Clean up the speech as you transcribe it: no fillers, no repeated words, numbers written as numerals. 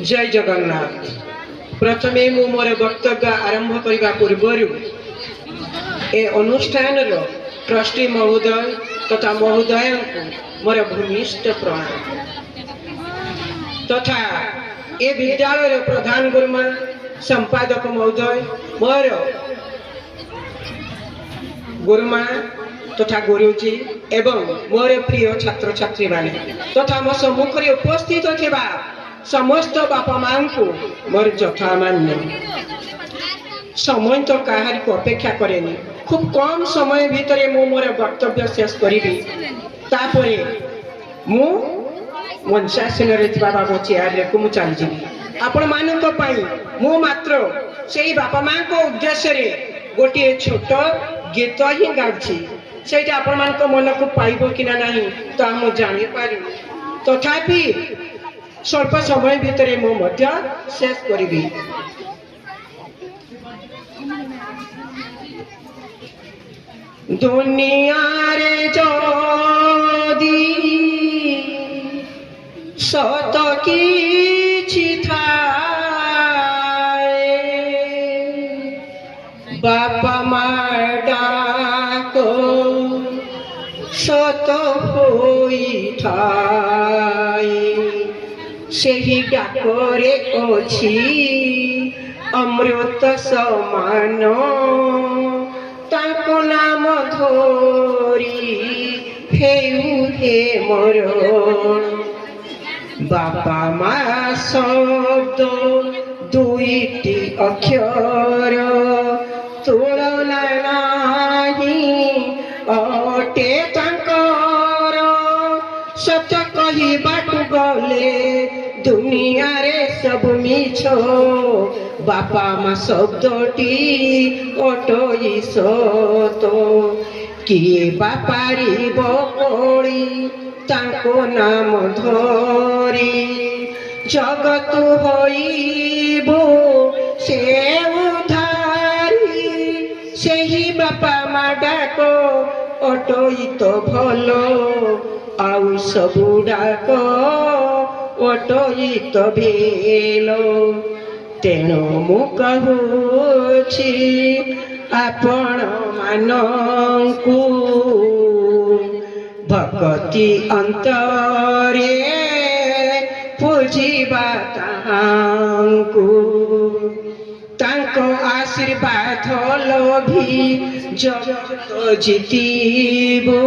जय जगन्नाथ। प्रथमे मु मोर वक्तव्य आरंभ करने पूर्वर ए अनुष्ठान ट्रस्टी महोदय तथा महोदय को मोर भूमिष्ठ प्रणाम तथा ए विद्यालय प्रधान गुरुमा संपादक महोदय मोर गुरुमा तथा गुरुजी एवं मोर प्रिय छात्र छात्री माने तथा मो सम्मुख उपस्थित थिबा समस्त बापा मां को मोर जथामान्य समय तो कहार को अपेक्षा करेनी खूब कम समय भितर मु मोर वक्तव्य शेष करी तापरे मु मंचासन बाबा चेयर को चली जी आपण मानक मु मात्र से बापा मां को उद्देश्य रे गोटे छोट गीत ही गाँची से आपण मान मन को पाइब कि ना तो आम जापर तथापि स्वल्प समय भितर मु शेष करी दुनिया रे जदि सत किछि थाए बापा मां डाको सत होई थाए सेही डाकरे अछि अमृत समान ताको नाम धोरी हेउ हे मोर बापा मां शब्द दुईटी अक्षर तुलना नाही अटे तांकर सत्य कहिबाकु गले दुनिया रे सब मिछ बापा मां शब्दटी अटई सत किए बापारी बकोड़ी ताको नाम धरी जगत होइबो से उधारी सेही बापा मां डाको अटई तो भलो आउ सबु डाको अटई तो भेलो तेणु मु कहूछि आपण मानंकु भक्ति अंतरे पूजिबा तांकु तांको आशीर्वाद लोभी जगत जीतिबो।